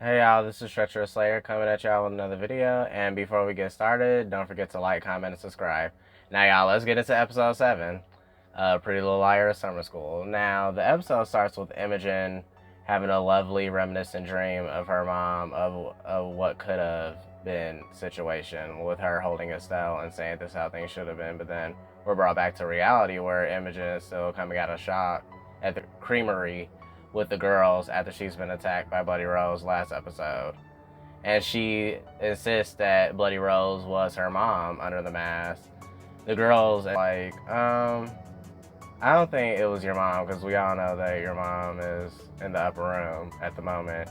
Hey y'all, this is Rchie Slayer coming at y'all with another video. And before we get started, don't forget to like, comment, and subscribe. Now y'all, let's get into episode 7, Pretty Little Liars Summer School. Now, the episode starts with Imogen having a lovely reminiscent dream of her mom, of what could have been situation with her holding Estelle and saying this is how things should have been. But then we're brought back to reality where Imogen is still coming out of shock at the creamery with the girls after she's been attacked by Bloody Rose last episode. And she insists that Bloody Rose was her mom under the mask. The girls are like, I don't think it was your mom, because we all know that your mom is in the upper room at the moment.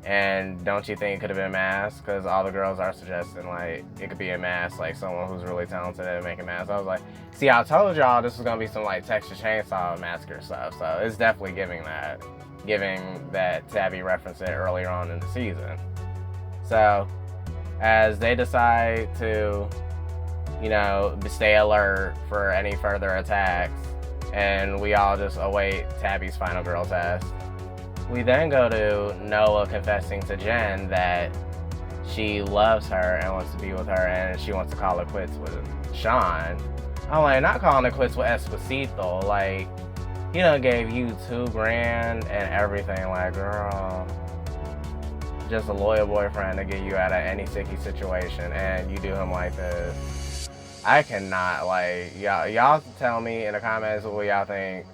And don't you think it could have been masked? Because all the girls are suggesting, like, it could be a mask, like someone who's really talented at making masks. I was like, see, I told y'all this was going to be some, like, Texas Chainsaw Massacre stuff. So it's definitely giving that Tabby referenced it earlier on in the season. So as they decide to, stay alert for any further attacks, and we all just await Tabby's final girl test, we then go to Noah confessing to Jen that she loves her and wants to be with her, and she wants to call it quits with Sean. I'm like, not calling it quits with Esposito. Like, he done gave you $2,000 and everything. Like, girl, just a loyal boyfriend to get you out of any sticky situation, and you do him like this. I cannot, like, y'all tell me in the comments what y'all think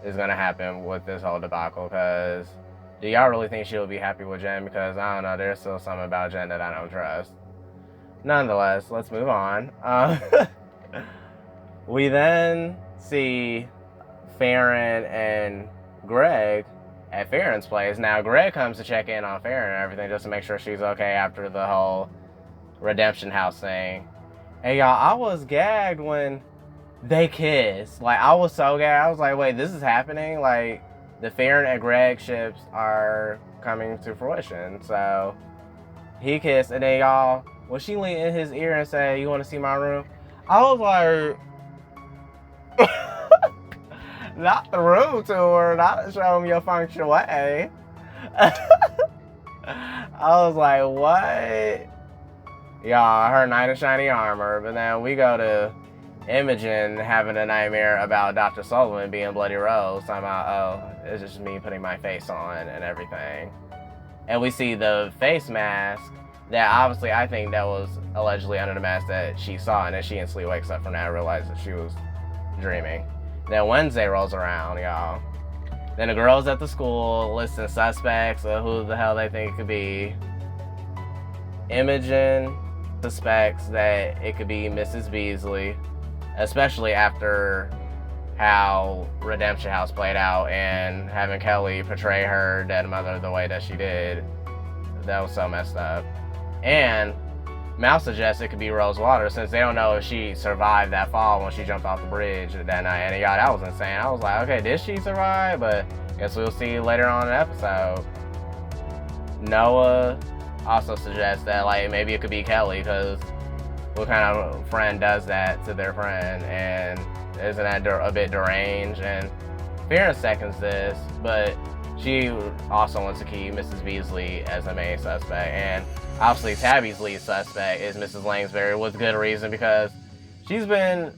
is gonna happen with this whole debacle, because do y'all really think she'll be happy with Jen? Because I don't know, there's still something about Jen that I don't trust. Nonetheless, let's move on. We then see Faren and Greg at Faren's place. Now, Greg comes to check in on Faren and everything just to make sure she's okay after the whole Redemption House thing. And y'all, I was gagged when they kissed. Like, I was so gagged. I was like, wait, this is happening? Like, the Faren and Greg ships are coming to fruition. So, he kissed, and then y'all, when she leaned in his ear and said, you want to see my room? I was like, not the room tour, not to show him your feng shui. I was like, what? Y'all, her knight of shiny armor. But then we go to Imogen having a nightmare about Dr. Sullivan being Bloody Rose. Talking about, oh, it's just me putting my face on and everything. And we see the face mask that obviously I think that was allegedly under the mask that she saw, and then she instantly wakes up from that and realizes that she was dreaming. Then Wednesday rolls around, y'all. Then the girls at the school listing suspects of who the hell they think it could be. Imogen suspects that it could be Mrs. Beasley, especially after how Redemption House played out and having Kelly portray her dead mother the way that she did. That was so messed up. And Mal suggests it could be Rose Waters, since they don't know if she survived that fall when she jumped off the bridge that night. And y'all, that was insane. I was like, okay, did she survive? But guess we'll see later on in the episode. Noah also suggests that, like, maybe it could be Kelly, because what kind of friend does that to their friend? And isn't that a bit deranged? And Faren seconds this, but she also wants to keep Mrs. Beasley as the main suspect. And obviously Tabby's lead suspect is Mrs. Langsbury, with good reason, because she's been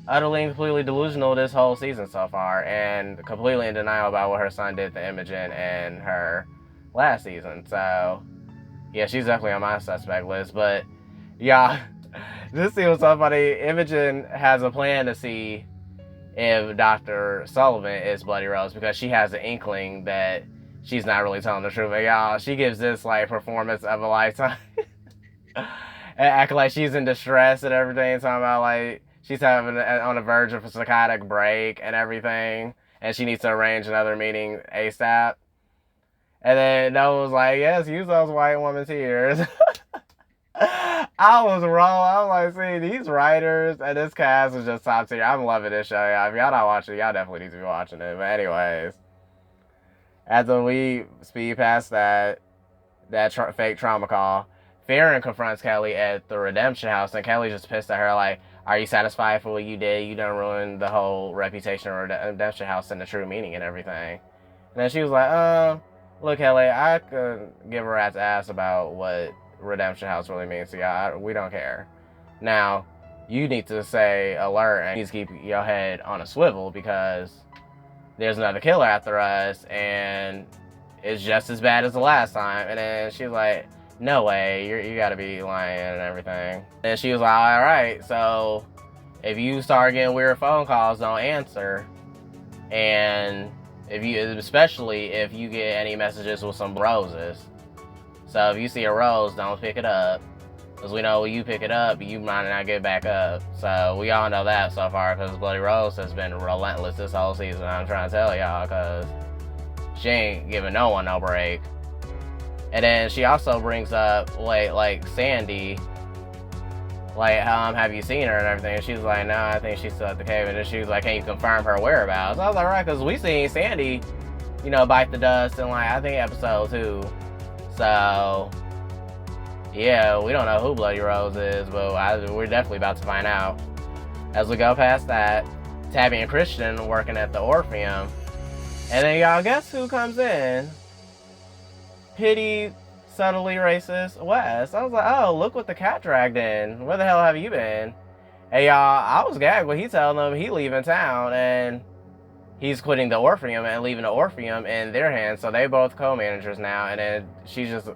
utterly and completely delusional this whole season so far, and completely in denial about what her son did to Imogen and her last season. So yeah, she's definitely on my suspect list. But yeah, this scene was so funny. Imogen has a plan to see if Dr. Sullivan is Bloody Rose, because she has an inkling that she's not really telling the truth. But y'all, she gives this, like, performance of a lifetime. And acting like she's in distress and everything. Talking about, like, she's having on the verge of a psychotic break and everything. And she needs to arrange another meeting ASAP. And then Noah was like, yes, use those white woman tears. I was wrong. I was like, see, these writers and this cast is just top tier. I'm loving this show, y'all. If y'all not watching it, y'all definitely need to be watching it. But anyways, after we speed past that fake trauma call, Faren confronts Kelly at the Redemption House, and Kelly just pissed at her, like, are you satisfied for what you did? You done ruined the whole reputation of Redemption House and the true meaning and everything. And then she was like, look, Kelly, I could give a rat's ass about what Redemption House really means to y'all. We don't care. Now, you need to say alert and you need to keep your head on a swivel because there's another killer after us and it's just as bad as the last time. And then she's like, no way, you gotta be lying and everything. And she was like, all right, so if you start getting weird phone calls, don't answer. And especially if you get any messages with some roses. So if you see a rose, don't pick it up. Because we know when you pick it up, you might not get back up. So we all know that so far because Bloody Rose has been relentless this whole season. I'm trying to tell y'all because she ain't giving no one no break. And then she also brings up, like Sandy, like, have you seen her and everything? And she's like, no, I think she's still at the cave. And then she was like, can you confirm her whereabouts? I was like, right, because we seen Sandy, you know, bite the dust in, like, I think episode 2. So, yeah, we don't know who Bloody Rose is, but we're definitely about to find out. As we go past that, Tabby and Christian working at the Orpheum. And then y'all, guess who comes in? Pity, subtly racist Wes. I was like, oh, look what the cat dragged in. Where the hell have you been? Hey, y'all, I was gagged when he telling them he leaving town and he's quitting the Orpheum and leaving the Orpheum in their hands. So they both co-managers now. And then she's just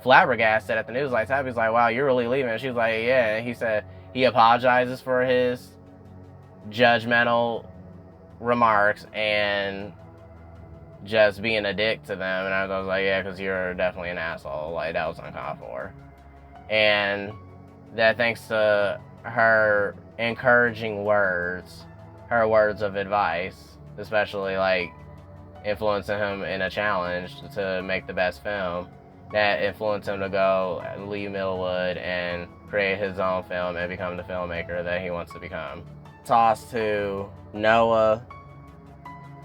flabbergasted at the news. Like, Tabby's like, wow, you're really leaving? And she's like, yeah. And he said he apologizes for his judgmental remarks and just being a dick to them. And I was like, yeah, because you're definitely an asshole. Like, that was uncalled for. And that thanks to her encouraging words, her words of advice, especially like influencing him in a challenge to make the best film, that influenced him to go leave Millwood and create his own film and become the filmmaker that he wants to become. Tossed to Noah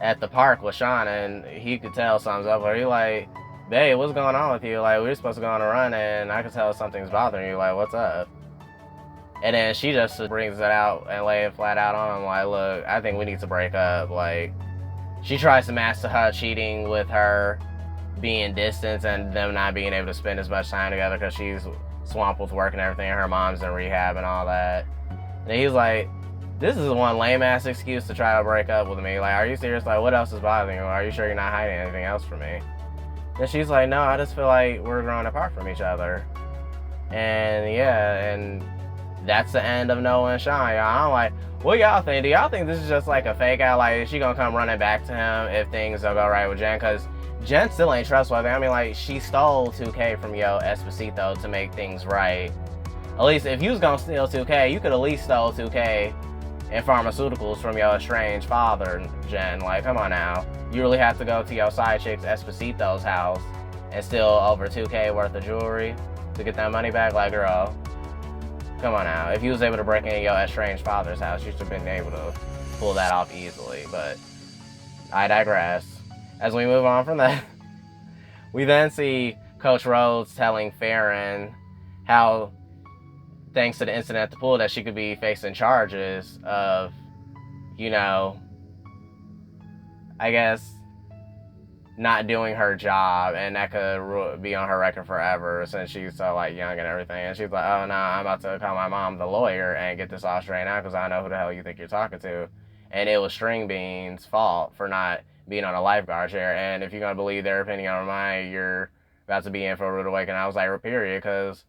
at the park with Sean, and he could tell something's up. Or he like, babe, what's going on with you? Like, we're supposed to go on a run, and I can tell something's bothering you. Like, what's up? And then she just brings it out and lay it flat out on him. Like, look, I think we need to break up. Like, she tries to mask her cheating with her being distant and them not being able to spend as much time together because she's swamped with work and everything, and her mom's in rehab and all that. And he's like, this is one lame-ass excuse to try to break up with me. Like, are you serious? Like, what else is bothering you? Are you sure you're not hiding anything else from me? And she's like, no, I just feel like we're growing apart from each other. And, yeah, and that's the end of Noah and Sean, y'all. I'm like, what y'all think? Do y'all think this is just like a fake out? Like, is she gonna come running back to him if things don't go right with Jen? Because Jen still ain't trustworthy. I mean, like, she stole 2K from Yo Esposito to make things right. At least, if you was gonna steal 2K, you could at least stole 2K and pharmaceuticals from your estranged father, Jen. Like, come on now. You really have to go to your side chick's Esposito's house and steal over 2K worth of jewelry to get that money back? Like, girl, come on now. If you was able to break into your estranged father's house, you should have been able to pull that off easily. But I digress. As we move on from that, we then see Coach Rhodes telling Faren how, thanks to the incident at the pool, that she could be facing charges of, you know, I guess, not doing her job, and that could be on her record forever since she's so, like, young and everything. And she's like, oh, no, I'm about to call my mom, the lawyer, and get this all straightened out because I know who the hell you think you're talking to. And it was String Bean's fault for not being on a lifeguard chair. And if you're going to believe their opinion on mine, you're about to be in for a rude awakening. I was like, period, because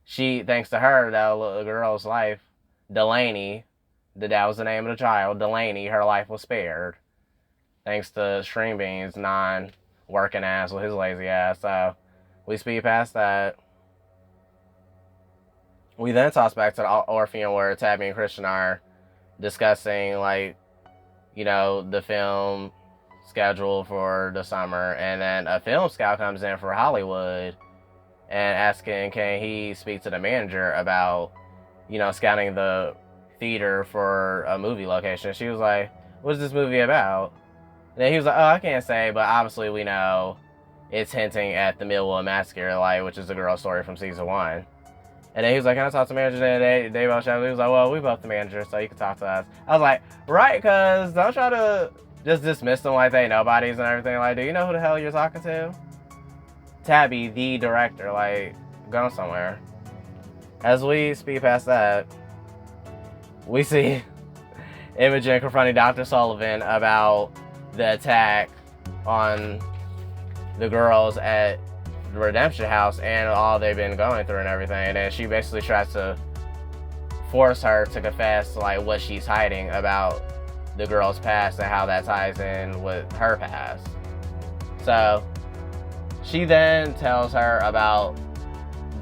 she, thanks to her, that little girl's life, Delaney, that was the name of the child, Delaney, her life was spared. Thanks to String Bean's non-working ass with his lazy ass. So we speed past that. We then toss back to the Orpheum where Tabby and Christian are discussing, like, you know, the film schedule for the summer. And then a film scout comes in for Hollywood and asking, can he speak to the manager about, you know, scouting the theater for a movie location. She was like, what's this movie about? And then he was like, oh, I can't say, but obviously we know it's hinting at the Millwood Massacre, like, which is the girl story from season 1. And then he was like, can I talk to the manager? And they both shouted. He was like, well, we both the manager, so you can talk to us. I was like, right, because don't try to just dismiss them like they nobodies and everything. Like, do you know who the hell you're talking to? Tabby, the director, like, going somewhere. As we speed past that, we see Imogen confronting Dr. Sullivan about the attack on the girls at the Redemption House and all they've been going through and everything. And then she basically tries to force her to confess like what she's hiding about the girl's past and how that ties in with her past. So she then tells her about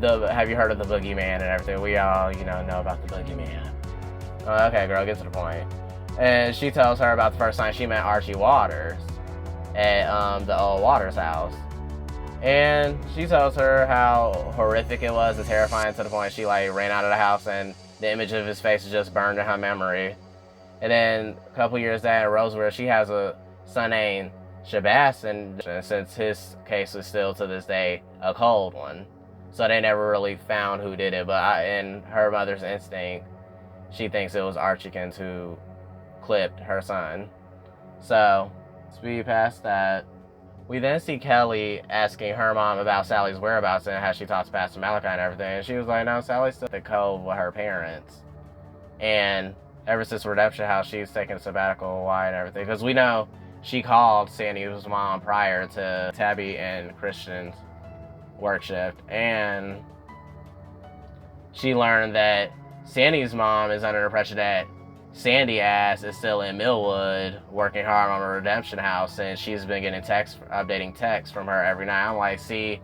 have you heard of the boogeyman and everything? We all, know about the boogeyman. Oh, okay, girl, get to the point. And she tells her about the first time she met Rchie Waters at the old Waters house. And she tells her how horrific it was and terrifying to the point she like ran out of the house and the image of his face is just burned in her memory. And then a couple years down in Rosewood, she has a son named Sebastian, since his case is still to this day a cold one. So they never really found who did it, but in her mother's instinct, she thinks it was Rchie who clipped her son. So, speed past that, we then see Kelly asking her mom about Sally's whereabouts and how she talks to Pastor Malachi and everything. And she was like, no, Sally's still at the cove with her parents. And ever since Redemption House, she's taken a sabbatical while and everything. Because we know she called Sandy's mom prior to Tabby and Christian's work shift. And she learned that Sandy's mom is under the impression that Sandy ass is still in Millwood working hard on a Redemption House, and she's been getting updating texts from her every night. I'm like, see,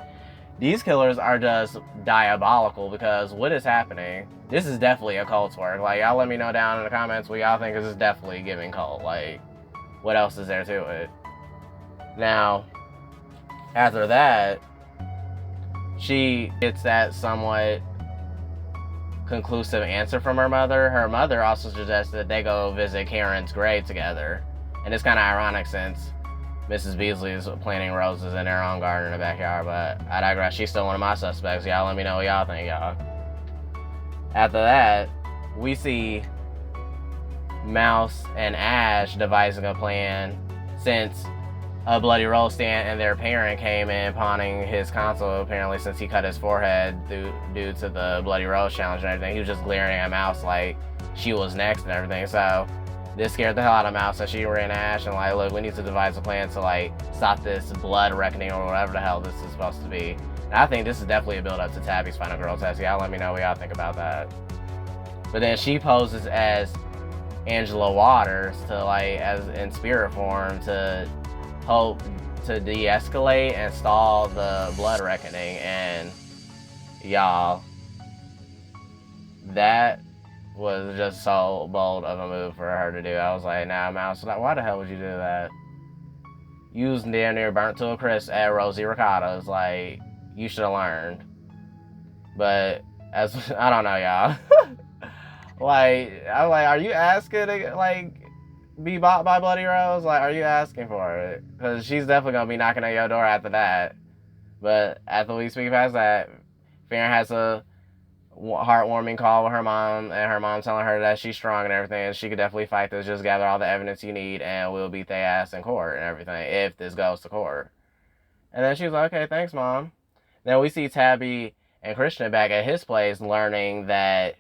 these killers are just diabolical, because what is happening? This is definitely a cult's work. Like, y'all let me know down in the comments what y'all think. This is definitely giving cult. Like, what else is there to it? Now, after that, she gets that somewhat conclusive answer from her mother. Her mother also suggests that they go visit Karen's grave together. And it's kind of ironic since Mrs. Beasley is planting roses in her own garden in the backyard, but I digress. She's still one of my suspects. Y'all let me know what y'all think, y'all. After that, we see Mouse and Ash devising a plan since a bloody roll stand and their parent came in pawning his console, apparently, since he cut his forehead due to the bloody rose challenge and everything. He was just glaring at Mouse like she was next and everything. So this scared the hell out of Mouse, and she ran to Ash and like, look, we need to devise a plan to like stop this blood reckoning or whatever the hell this is supposed to be. And I think this is definitely a build up to Tabby's final girl test. Y'all let me know what y'all think about that. But then she poses as Angela Waters to like as in spirit form to hope to de-escalate and stall the blood reckoning. And y'all, that was just so bold of a move for her to do. I was like, nah, Mouse, why the hell would you do that? You was damn near burnt to a crisp at Rosie Ricotta's. Like, you should have learned. But as I don't know, y'all. Like, I'm like, are you asking to like be bought by Bloody Rose? Like, are you asking for it? Because she's definitely gonna be knocking at your door after that. But after we speak past that, Faren has a heartwarming call with her mom, and her mom telling her that she's strong and everything, and she could definitely fight this. Just gather all the evidence you need, and we'll beat their ass in court and everything if this goes to court. And then she was like, okay, thanks, Mom. Then we see Tabby and Christian back at his place, learning that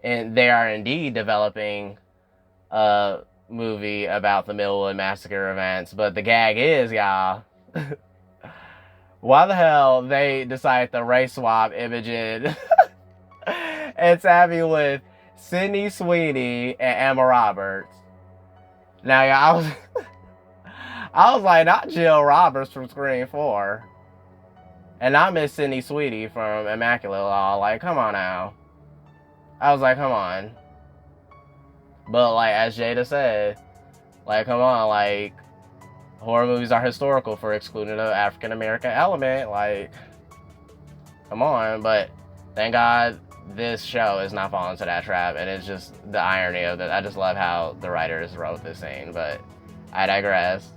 they are indeed developing a movie about the Millwood Massacre events. But the gag is, y'all, why the hell they decide to race swap Imogen and Tabby with Sydney Sweeney and Emma Roberts? Now, y'all, I was like, not Jill Roberts from Scream 4. And not Miss Sydney Sweeney from Immaculate Law. Like, come on now. I was like, come on. But, like, as Jada said, like, come on, like, horror movies are historical for excluding the African-American element. Like, come on. But thank God this show is not falling into that trap. And it's just the irony of that. I just love how the writers wrote this scene. But I digress.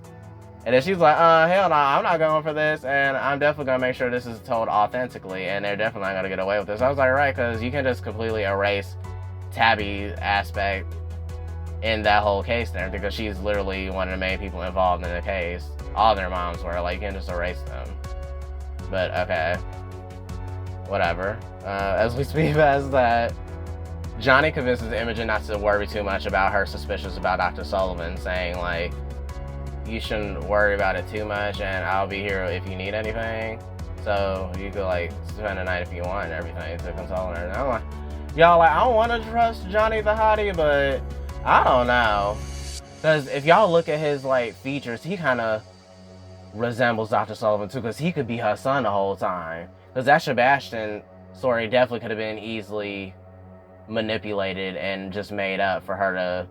And then she's like, hell no, I'm not going for this. And I'm definitely going to make sure this is told authentically. And they're definitely not going to get away with this. I was like, right, because you can just completely erase Tabby's aspect in that whole case and everything, because she's literally one of the main people involved in the case. All their moms were. Like, you can just erase them. but okay. Whatever. As we speak past that, Johnny convinces Imogen not to worry too much about her suspicions about Dr. Sullivan, saying, like, you shouldn't worry about it too much, and I'll be here if you need anything. So you could, like, spend the night if you want and everything to console her. And I'm like, y'all, like, I don't want to trust Johnny the hottie, but I don't know. Because if y'all look at his, like, features, he kind of resembles Dr. Sullivan, too, because he could be her son the whole time. Because that Sebastian story definitely could have been easily manipulated and just made up for her to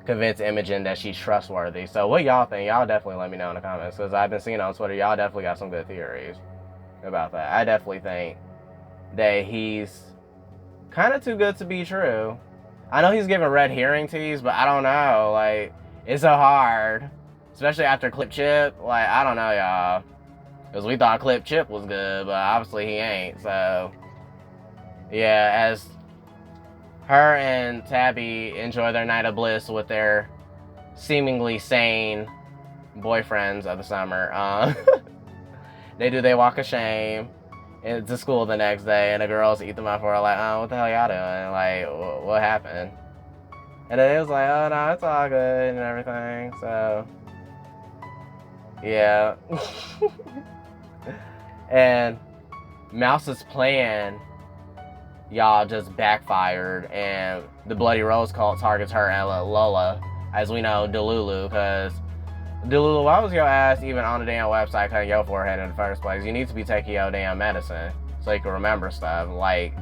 convince Imogen that she's trustworthy. So what y'all think? Y'all definitely let me know in the comments, because I've been seeing on Twitter, y'all definitely got some good theories about that. I definitely think that he's kind of too good to be true. I know he's giving red herring teas, but I don't know. Like, it's so hard, especially after Clip Chip. Like, I don't know, y'all, because we thought Clip Chip was good, but obviously he ain't. So yeah, as her and Tabby enjoy their night of bliss with their seemingly sane boyfriends of the summer, they walk of shame into school the next day, and the girls eat them up for like, oh, what the hell y'all doing? Like, what happened? And then it was like, oh no, it's all good and everything. So yeah. And Mouse's plan, y'all, just backfired, and the Bloody Rose cult targets her and Lola, as we know, Delulu, because Delulu, why was your ass even on the damn website cutting your forehead in the first place? You need to be taking your damn medicine so you can remember stuff. Like,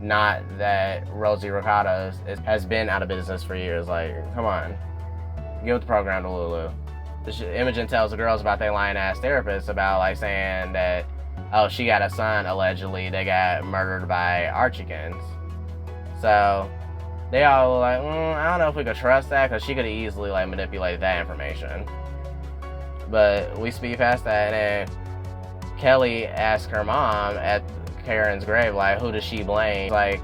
not that Rosie Ricotta has been out of business for years. Like, come on. Give the program to Lulu. Imogen tells the girls about their lying-ass therapist about, like, saying that, oh, she got a son, allegedly, that got murdered by Archiekins. So they all were like, I don't know if we could trust that, because she could have easily, like, manipulated that information. But we speed past that, and Kelly asked her mom at Karen's grave, like, who does she blame? Like,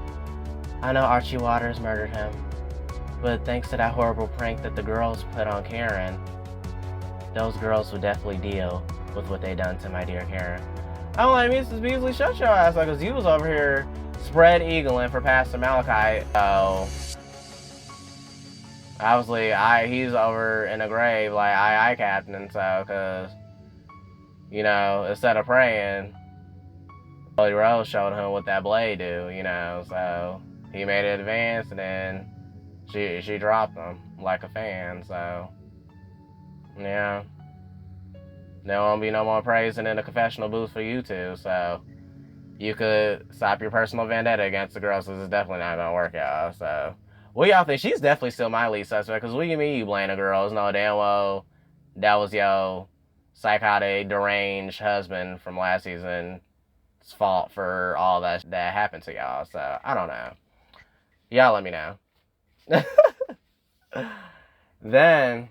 I know Archie Waters murdered him, but thanks to that horrible prank that the girls put on Karen, those girls would definitely deal with what they done to my dear Karen. I'm like, Mrs. Beasley, shut your ass up, because you was over here spread eagling for Pastor Malachi. So obviously, he's over in the grave, like, I captain, so, because, you know, instead of praying, Bloody Rose showed him what that blade do, you know, so he made it advance, and then she dropped him like a fan, so, yeah. There won't be no more praising in the confessional booth for you two, so you could stop your personal vendetta against the girls, because it's definitely not going to work out, so. What y'all think? She's definitely still my lead suspect, because what do you mean you blame the girls? No, damn well, that was your psychotic, deranged husband from last season's fault for all that happened to y'all, so I don't know. Y'all let me know. Then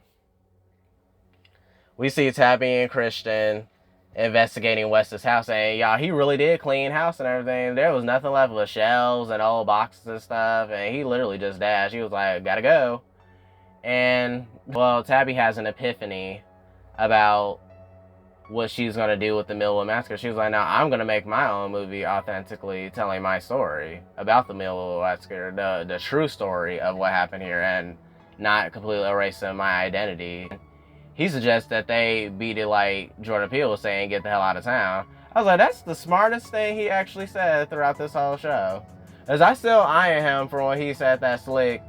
we see Tabby and Christian investigating Wes's house, and y'all, he really did clean house and everything. There was nothing left but shelves and old boxes and stuff, and he literally just dashed. He was like, gotta go. And, well, Tabby has an epiphany about what she's gonna do with the Millwood Massacre. She was like, now I'm gonna make my own movie authentically telling my story about the Millwood Massacre, the true story of what happened here, and not completely erasing my identity. He suggests that they beat it like Jordan Peele was saying, get the hell out of town. I was like, that's the smartest thing he actually said throughout this whole show. As I still iron him for when he said that slick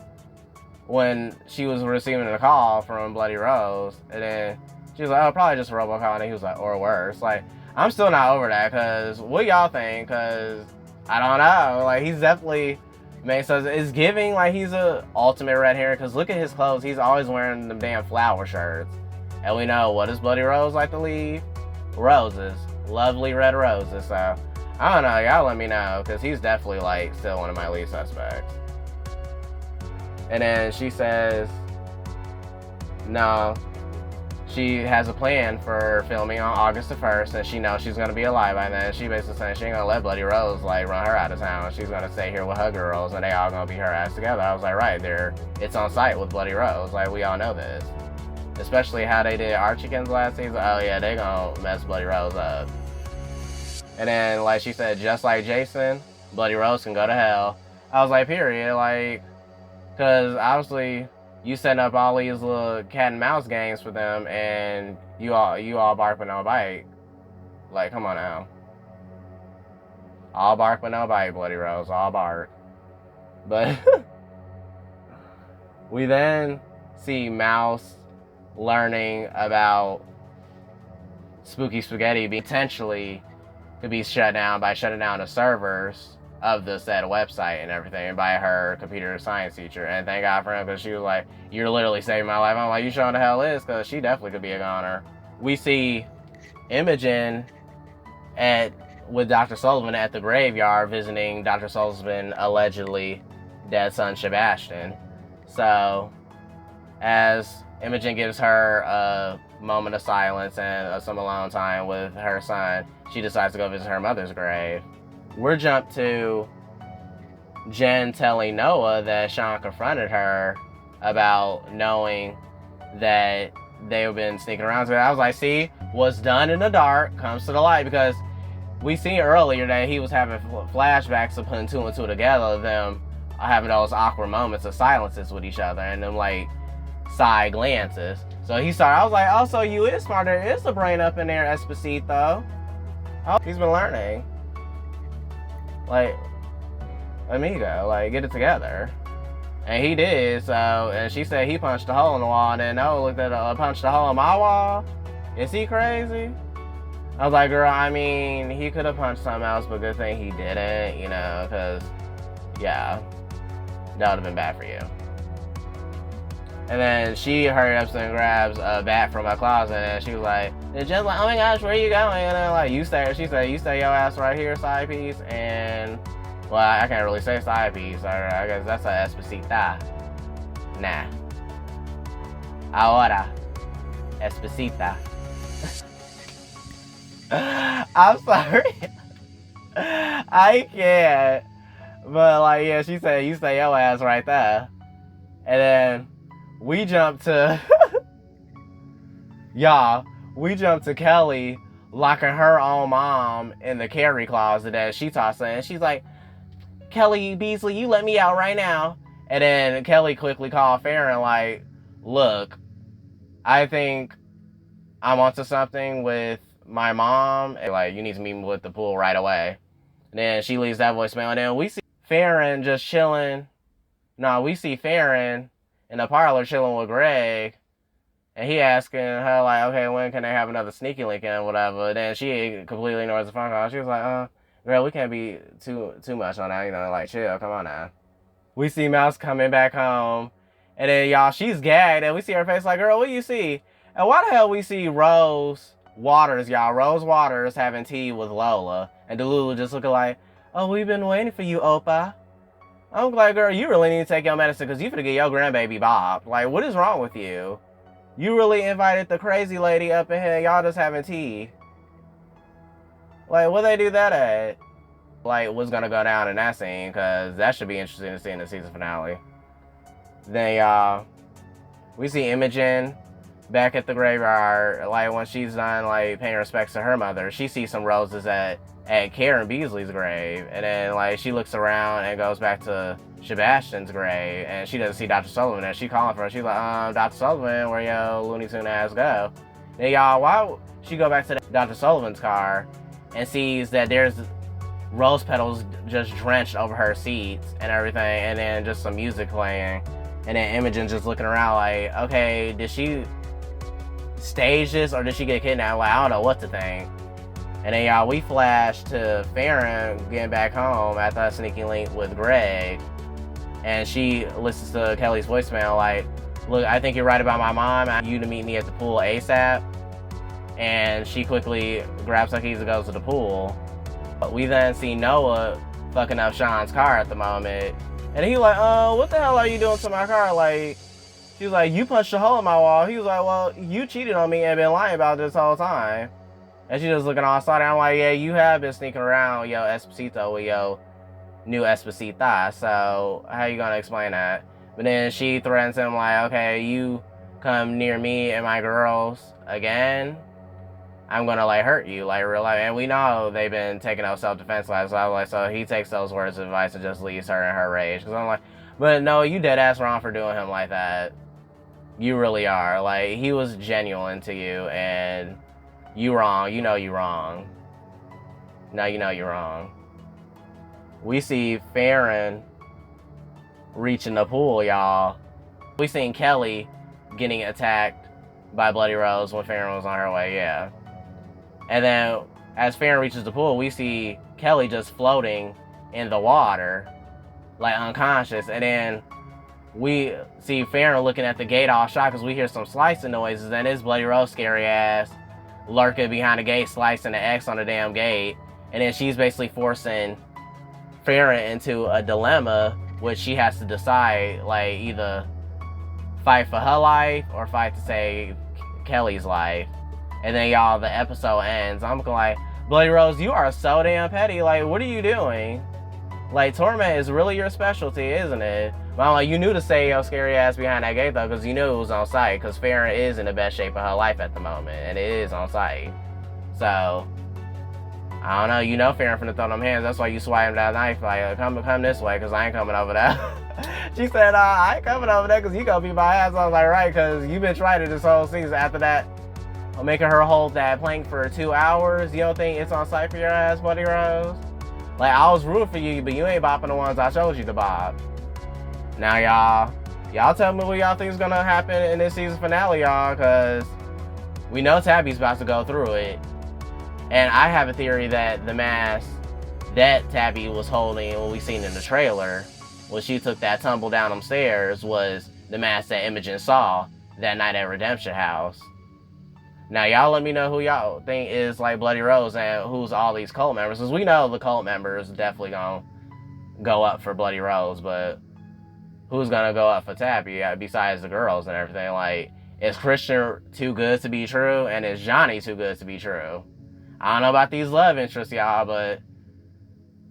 when she was receiving a call from Bloody Rose. And then she was like, oh, probably just a robocall. And he was like, or worse. Like, I'm still not over that, because what y'all think? Because I don't know. Like, he's definitely made sense. It's giving like he's a ultimate red herring, because look at his clothes. He's always wearing them damn flower shirts. And we know, what does Bloody Rose like to leave? Roses. Lovely red roses. So, I don't know. Y'all let me know, because he's definitely, like, still one of my lead suspects. And then she says, no, she has a plan for filming on August the 1st, and she knows she's going to be alive by then. She basically saying she ain't going to let Bloody Rose, like, run her out of town. She's going to stay here with her girls, and they all going to be her ass together. I was like, right, it's on site with Bloody Rose. Like, we all know this. Especially how they did Archiekins last season. Oh yeah, they gonna mess Bloody Rose up. And then, like, she said, just like Jason, Bloody Rose can go to hell. I was like, period. Like, because obviously you setting up all these little cat and mouse games for them, and you all bark but no bite. Like, come on now. All bark but no bite, Bloody Rose. All bark. But we then see Mouse learning about Spooky Spaghetti potentially could be shut down by shutting down the servers of the said website and everything by her computer science teacher. And thank God for him, because she was like, you're literally saving my life. I'm like, you showing the hell is, because she definitely could be a goner. We see Imogen with Dr. Sullivan at the graveyard visiting Dr. Sullivan's allegedly dead son Sebastian. So as Imogen gives her a moment of silence and some alone time with her son, she decides to go visit her mother's grave. We're jumped to Jen telling Noah that Sean confronted her about knowing that they've been sneaking around. So I was like, see, what's done in the dark comes to the light, because we seen earlier that he was having flashbacks of putting two and two together, them having those awkward moments of silences with each other and them like side glances. So he started, I was like, oh, so you is smart. There is a brain up in there, Esposito. Oh, he's been learning. Like, amigo, like, get it together. And he did, so, and she said he punched a hole in the wall, and then Noah looked at punched a hole in my wall. Is he crazy? I was like, girl, I mean, he could have punched something else, but good thing he didn't, you know, because, yeah, that would have been bad for you. And then she hurried up and grabs a bat from her closet, and she was like, Jen's like, oh my gosh, where are you going? And then like, she said, you stay your ass right here, side piece. And, well, I can't really say side piece. I guess that's a Esposita. Nah. Ahora. Esposita. I'm sorry. I can't. But like, yeah, she said, you stay your ass right there. And then we jump to we jump to Kelly locking her own mom in the carry closet that she tossed in. She's like, Kelly Beasley, you let me out right now. And then Kelly quickly called Faren like, look, I think I'm onto something with my mom. And like, you need to meet me with the pool right away. And then she leaves that voicemail, and then we see Faren just chilling. No, we see Faren in the parlor chilling with Greg, and he asking her like, okay, when can they have another sneaky link and whatever. Then she completely ignores the phone call. She was like, girl, we can't be too much on that, you know, like, chill, come on now. We see Mouse coming back home, and then y'all, she's gagged, and we see her face like, girl, what do you see? And why the hell we see Rose Waters, y'all, Rose Waters having tea with Lola, and Delulu just looking like, oh, we've been waiting for you, Opa. I'm like, girl, you really need to take your medicine, because you finna get your grandbaby bopped. Like, what is wrong with you? You really invited the crazy lady up in here, y'all just having tea. Like, what they do that at? Like, what's gonna go down in that scene, because that should be interesting to see in the season finale. Then, y'all, we see Imogen back at the graveyard, like, when she's done, like, paying respects to her mother. She sees some roses at Karen Beasley's grave, and then like she looks around and goes back to Sebastian's grave, and she doesn't see Dr. Sullivan, and she calling for her. She's like, Dr. Sullivan, where your Looney Tune ass go? Then y'all, why she go back to Dr. Sullivan's car and sees that there's rose petals just drenched over her seats and everything, and then just some music playing, and then Imogen just looking around like, okay, did she stage this or did she get kidnapped? Like, I don't know what to think. And then, y'all, we flash to Faren getting back home after a sneaky link with Greg. And she listens to Kelly's voicemail like, look, I think you're right about my mom. I want you to meet me at the pool ASAP. And she quickly grabs her keys and goes to the pool. But we then see Noah fucking up Sean's car at the moment. And he's like, what the hell are you doing to my car? Like, she's like, you punched a hole in my wall. He was like, well, you cheated on me and been lying about this whole time. And she just looking all sorry. I'm like, yeah, you have been sneaking around, yo, Esposito, with yo new Esposita. So how you gonna explain that? But then she threatens him like, okay, you come near me and my girls again, I'm gonna like hurt you, like real life. And we know they've been taking out self-defense classes. So I'm like, so he takes those words of advice and just leaves her in her rage. Cause I'm like, but no, you dead ass wrong for doing him like that. You really are. Like, he was genuine to you, and you wrong. You know you wrong. Now you know you're wrong. We see Faren reaching the pool, y'all. We seen Kelly getting attacked by Bloody Rose when Faren was on her way, yeah. And then as Faren reaches the pool, we see Kelly just floating in the water, like unconscious. And then we see Faren looking at the gate all shocked because we hear some slicing noises, and it's Bloody Rose scary ass lurking behind the gate, slicing the X on the damn gate. And then she's basically forcing Faren into a dilemma, which she has to decide, like, either fight for her life or fight to save Kelly's life. And then, y'all, the episode ends. I'm like, Bloody Rose, you are so damn petty. Like, what are you doing? Like, torment is really your specialty, isn't it? But I'm like, you knew to stay your scary ass behind that gate, though, because you knew it was on site. Because Faren is in the best shape of her life at the moment, and it is on site. So, I don't know. You know Faren finna throw them hands. That's why you swipe that knife. Like, come this way, because I ain't coming over there. She said, I ain't coming over there, because you gonna beat my ass. I was like, right, because you've been trying it this whole season. After that, making her hold that plank for 2 hours. You don't think it's on site for your ass, Bloody Rose? Like, I was rooting for you, but you ain't bopping the ones I showed you to bop. Now, y'all tell me what y'all think is gonna happen in this season finale, y'all, because we know Tabby's about to go through it. And I have a theory that the mask that Tabby was holding, what we seen in the trailer, when she took that tumble down them stairs, was the mask that Imogen saw that night at Redemption House. Now, y'all let me know who y'all think is, like, Bloody Rose and who's all these cult members. Because we know the cult members definitely gonna go up for Bloody Rose, but who's gonna go up for Tabby besides the girls and everything? Like, is Christian too good to be true? And is Johnny too good to be true? I don't know about these love interests, y'all, but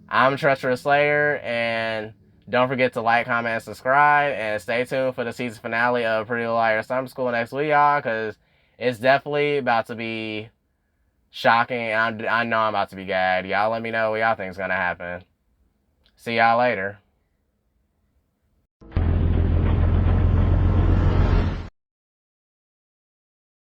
I'm Treacherous Slayer, and don't forget to like, comment, and subscribe, and stay tuned for the season finale of Pretty Little Liars Summer School next week, y'all, because it's definitely about to be shocking, and I know I'm about to be gagged. Y'all let me know what y'all think is going to happen. See y'all later.